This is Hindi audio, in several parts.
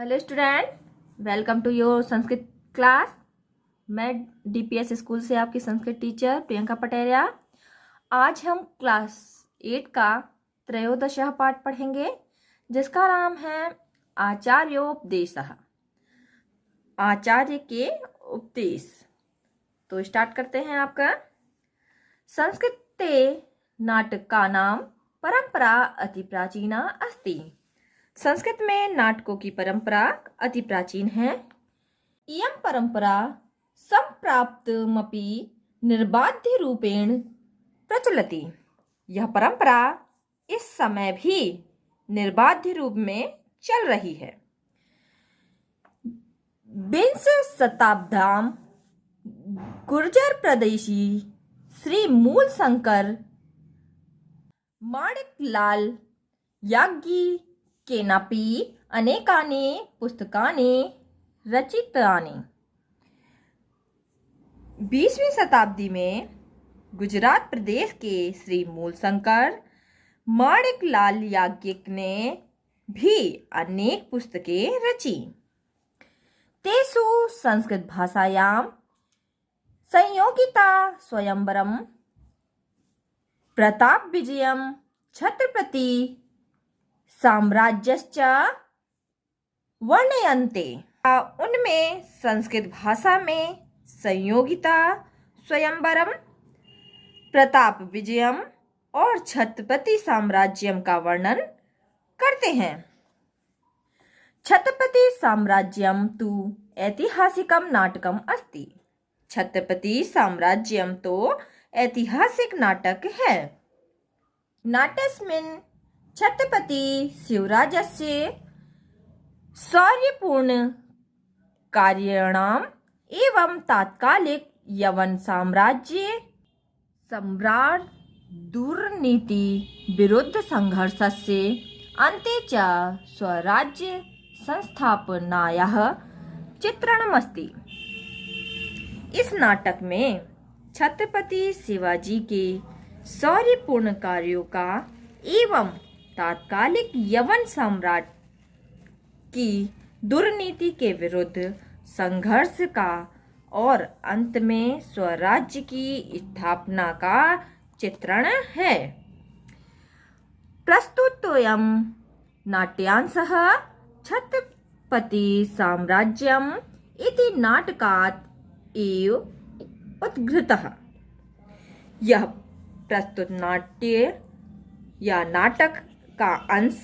Hello student, welcome to your Sanskrit class. मैं डीपीएस स्कूल से आपकी संस्कृत टीचर प्रियंका पटेरिया। आज हम क्लास 8 का त्रयोदशः पाठ पढ़ेंगे, जिसका नाम है आचार्योपदेशः। आचार्य के उपदेश। तो स्टार्ट करते हैं आपका। संस्कृते नाटक का नाम परंपरा अति प्राचीना अस्ति। संस्कृत में नाटकों की परंपरा अति प्राचीन है। इयं परंपरा संप्राप्तमपि निर्बाध्य रूपेण प्रचलति। यह परंपरा इस समय भी निर्बाध्य रूप में चल रही है। विंश शताब्द्यां गुर्जर प्रदेशी श्री मूल शंकर माणिकलाल याज्ञिकेनापि अनेकानि पुस्तकानि रचितानि। 20वीं शताब्दी में गुजरात प्रदेश के श्री मूलशंकर माणिकलाल याज्ञिक ने भी अनेक पुस्तकें रची। तेषु संस्कृत भाषायां संयोगिता स्वयंवरम, प्रताप विजयम, छत्रपति साम्राज्यश्च वर्णयन्ते। उनमें संस्कृत भाषा में संयोगिता स्वयंवरम, प्रताप विजयम और छत्रपति साम्राज्यम का वर्णन करते हैं। छत्रपति साम्राज्यम तु ऐतिहासिकम नाटकम अस्ति। छत्रपति साम्राज्यम तो ऐतिहासिक नाटक है। नाट्यस्मिन् छत्रपति शिवराजस्य शौर्यपूर्ण कार्याणाम् एवं तात्कालिक यवन साम्राज्य सम्राट दुर्नीति विरुद्ध संघर्षस्य अन्ते च स्वराज्य संस्थापनायाः चित्रणमस्ति। इस नाटक में छत्रपति शिवाजी के शौर्यपूर्ण कार्यों का एवं तात्कालिक यवन सम्राट की दुर्नीति के विरुद्ध संघर्ष का और अंत में स्वराज्य की स्थापना का चित्रण है। प्रस्तुतोऽयं नाट्यांशः छत्रपति साम्राज्यम इति नाटकात् एव उद्घृतः। यह प्रस्तुत नाट्य या नाटक का अंश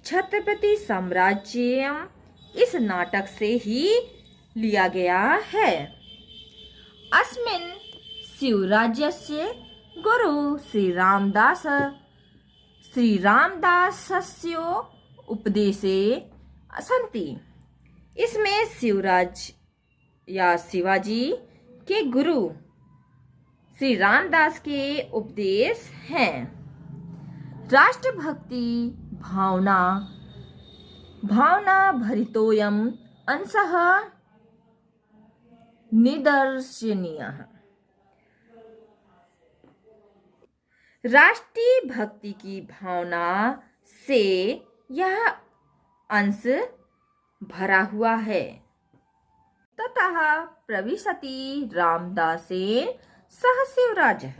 छत्रपति साम्राज्यम इस नाटक से ही लिया गया है। अस्मिन् शिवराज्यस्य गुरु श्री रामदासस्य उपदेशे सन्ति। इसमें शिवराज या शिवाजी के गुरु श्री रामदास के उपदेश हैं। राष्ट्रभक्ति भावना भरितोऽयम् अंशः निदर्शनीयः। राष्ट्रीय भक्ति की भावना से यह अंश भरा हुआ है। ततः प्रविशति रामदासेन सह शिवराजः।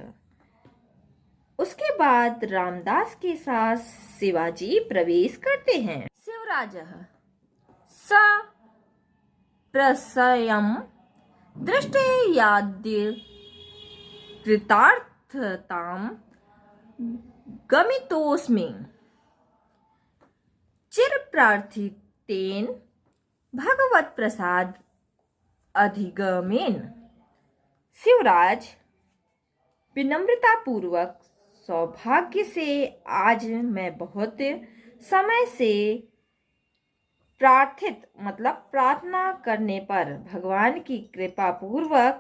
उसके बाद रामदास के साथ शिवाजी प्रवेश करते हैं। शिवराजः स प्रसयम् दृष्टयाद्य कृतार्थतां गमितोऽस्मि चिरप्रार्थितेन भगवत प्रसाद अधिगमेन। शिवराज विनम्रता पूर्वक सौभाग्य से आज मैं बहुत समय से प्रार्थना करने पर भगवान की कृपा पूर्वक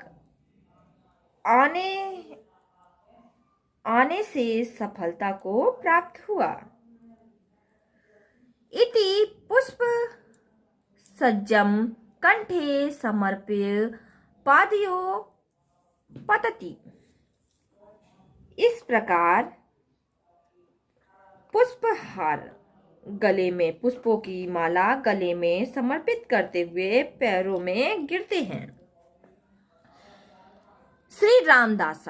आने से सफलता को प्राप्त हुआ। इति पुष्प सज्जम कंठे समर्प्य पादयो पतति। इस प्रकार पुष्पहार गले में पुष्पों की माला गले में समर्पित करते हुए पैरों में गिरते हैं। श्री रामदास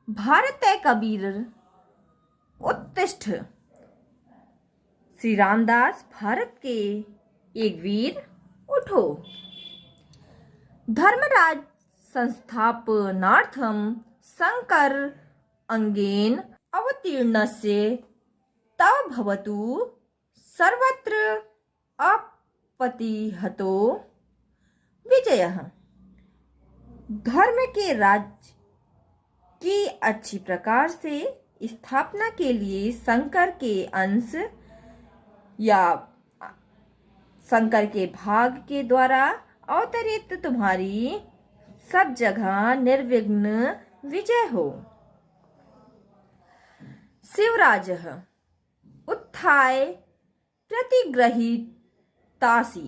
भारत कबीर उत्तिष्ठ। श्री रामदास भारत के एक वीर उठो। धर्मराज संस्थापनार्थम शंकर अंगेन अवतीर्णस्य तव भवतु सर्वत्र अपतिहतो विजयः। धर्म के राज्य की अच्छी प्रकार से स्थापना के लिए शंकर के अंश या शंकर के भाग के द्वारा अवतरित तुम्हारी सब जगह निर्विघ्न विजय हो। शिवराज उत्थाय प्रतिगृहीतासि।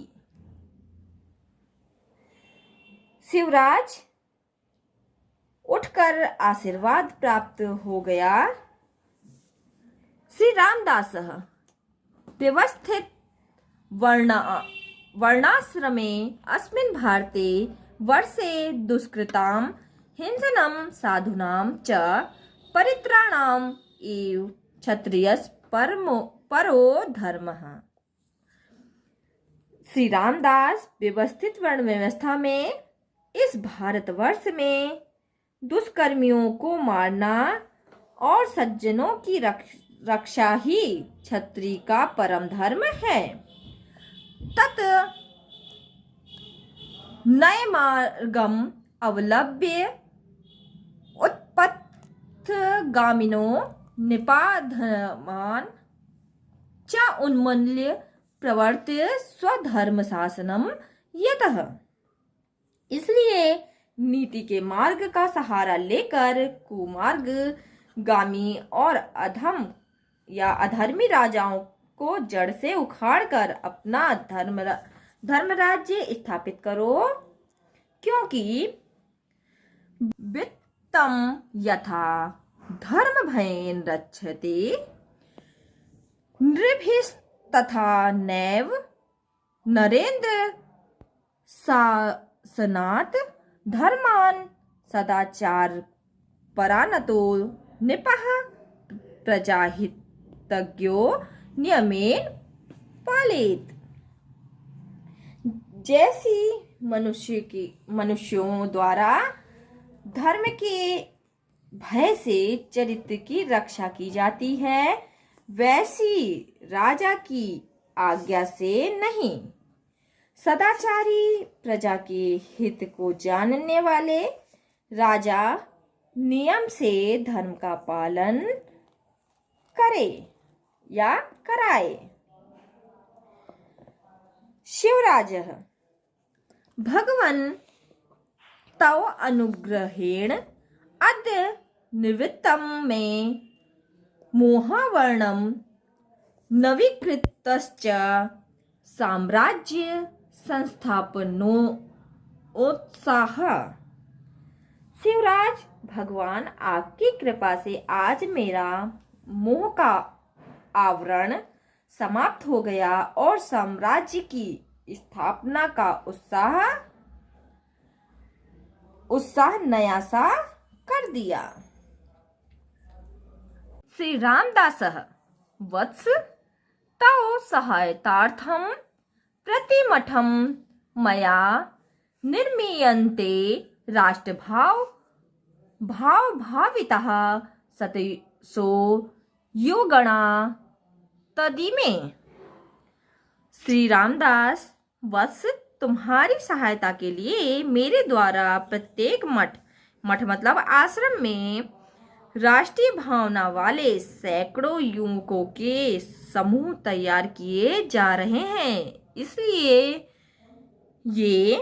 शिवराज उठकर आशीर्वाद प्राप्त हो गया। श्री रामदास व्यवस्थित वर्णाश्रमे अस्मिन् भारते वर्षे दुष्कृतां हिंसनं साधूनां च परित्राणाम् एव क्षत्रियस् परो धर्मः। श्री रामदास व्यवस्थित वर्ण व्यवस्था में इस भारतवर्ष में दुष्कर्मियों को मारना और सज्जनों की रक्षा ही क्षत्रिय का परम धर्म है। तत् नए मार्गम अवलंब्य उत्पथगामिनो निपाधमान च उन्मूल्य प्रवर्त्य स्वधर्म शासनम यतः। इसलिए नीति के मार्ग का सहारा लेकर कुमार्ग गामी और अधम या अधर्मी राजाओं को जड़ से उखाड़कर अपना धर्म राज्य स्थापित करो, क्योंकि वित्तम यथा धर्म भयेन रक्षते नृभिस्तथा नैव नरेंद्र शासनात् धर्मान् सदाचार परानतो निपः प्रजाहितज्ञो नियमेन पालेत। जैसी मनुष्यों द्वारा धर्म के भय से चरित्र की रक्षा की जाती है, वैसी राजा की आज्ञा से नहीं। सदाचारी प्रजा के हित को जानने वाले राजा नियम से धर्म का पालन करे या कराए। शिवराज भगवन् तव अनुग्रहेण अद्य निवृत्तं मे मोहावर्णं नवीकृतश्च साम्राज्य संस्थापनो उत्साह। शिवराज भगवान आपकी कृपा से आज मेरा मोह का आवरण समाप्त हो गया और साम्राज्य की स्थापना का उत्साह नया सा कर दिया। श्री रामदास वत्स तव सहायतार्थं प्रतिमठं मया निर्मीयन्ते भावितः सतसो योगणा तदिमे। श्री रामदास वत्स तुम्हारी सहायता के लिए मेरे द्वारा प्रत्येक मठ मतलब आश्रम में राष्ट्रीय भावना वाले सैकड़ों युवकों के समूह तैयार किए जा रहे हैं। इसलिए ये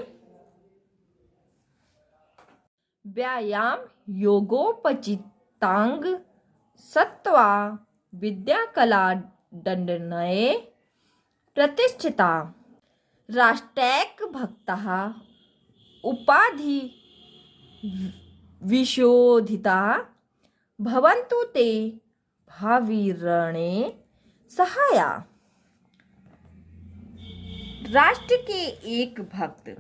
व्यायाम योगोपचितांग सत्वा विद्या कला दंडनये प्रतिष्ठिता राष्ट्रैक भक्तः उपाधि विशोधिता भवन्तु ते भावीरणे सहाया। राष्ट्र के एक भक्त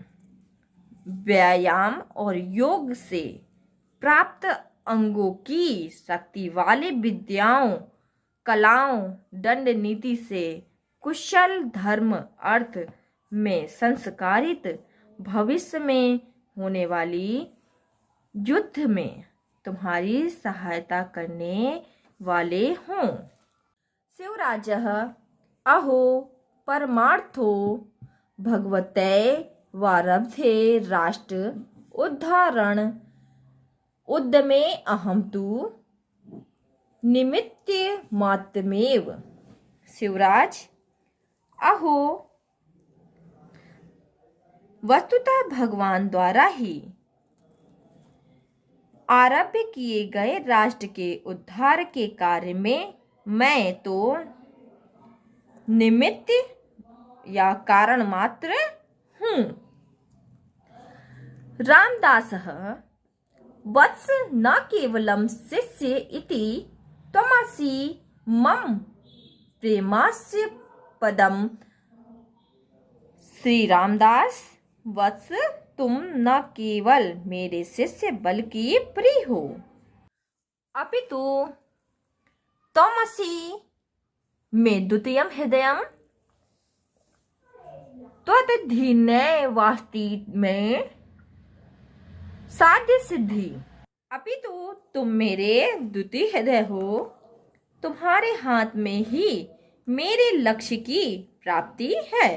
व्यायाम और योग से प्राप्त अंगों की शक्ति वाले विद्याओं, कलाओं, दंड नीति से कुशल, धर्म अर्थ में संस्कारित, भविष्य में होने वाली युद्ध में तुम्हारी सहायता करने वाले हों। शिवराजः अहो परमार्थो भगवते वारब्धे राष्ट्र उद्धारण उद्यमे अहम तु निमित्त मात्रमेव। शिवराज अहो, वस्तुतः भगवान द्वारा ही आरंभ किए गए राष्ट्र के उद्धार के कार्य में मैं तो निमित्त या कारण मात्र हूँ। रामदासः वत्स न केवलम शिष्य इति त्वमसि मम प्रेमास्य पदम। श्री रामदास वत्स, तुम न केवल मेरे शिष्य बल्कि प्रिय हो, अपितु त्वमसि मे द्वितीयं हृदयम् त्वदधीने वास्ति में साध्य सिद्धि। अपितु तुम मेरे द्वितीय हृदय हो, तुम्हारे हाथ में ही मेरे लक्ष्य की प्राप्ति है।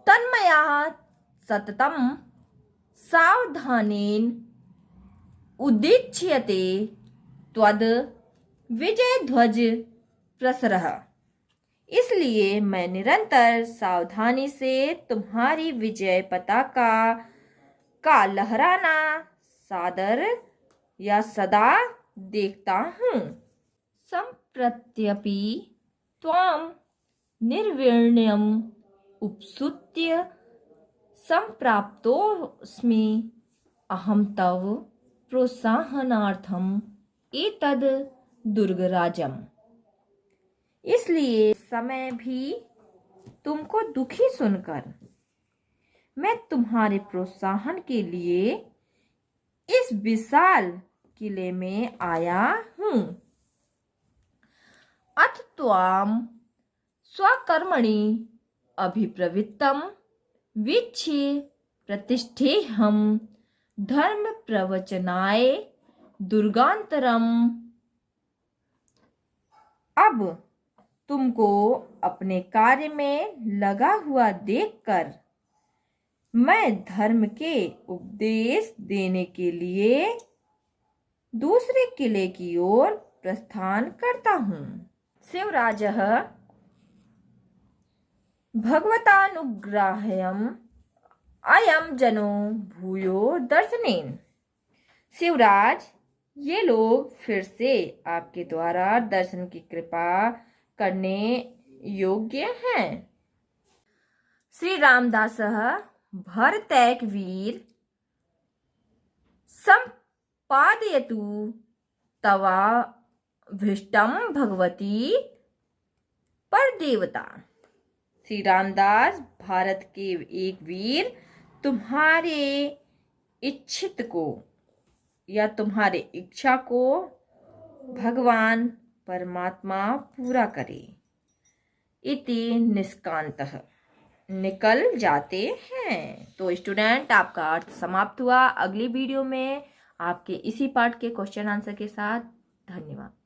तन्मया सततम सावधानेन उदीच्यते त्वद विजय ध्वज प्रसरः। इसलिए मैं निरंतर सावधानी से तुम्हारी विजय पताका का लहराना सादर या सदा देखता हूँ। संप्रत्यपि त्वां निर्विण्यम उपसुत्य संप्राप्तोऽस्मि अहं तव प्रोत्साहनार्थम एतद् दुर्गराजम्। इसलिए समय भी तुमको दुखी सुनकर मैं तुम्हारे प्रोत्साहन के लिए इस विशाल किले में आया हूँ। अथ त्वां स्वकर्मणि अभिप्रवृत्तम वीक्ष्य प्रतिष्ठेऽहं धर्म प्रवचनाय दुर्गांतरम। अब तुमको अपने कार्य में लगा हुआ देखकर मैं धर्म के उपदेश देने के लिए दूसरे किले की ओर प्रस्थान करता हूँ। शिवराजः भगवतानुग्रहेण अयं जनो भूयो दर्शनेन। शिवराज, ये लोग फिर से आपके द्वारा दर्शन की कृपा करने योग्य हैं। श्री रामदासः भरतैक वीर संपादयतु तवाभीष्टं भगवती परदेवता। श्री रामदास, भारत के एक वीर तुम्हारे इच्छित को या तुम्हारे इच्छा को भगवान परमात्मा पूरा करे। इति निष्कांतः, निकल जाते हैं। तो स्टूडेंट, आपका अर्थ समाप्त हुआ। अगली वीडियो में आपके इसी पार्ट के क्वेश्चन आंसर के साथ। धन्यवाद।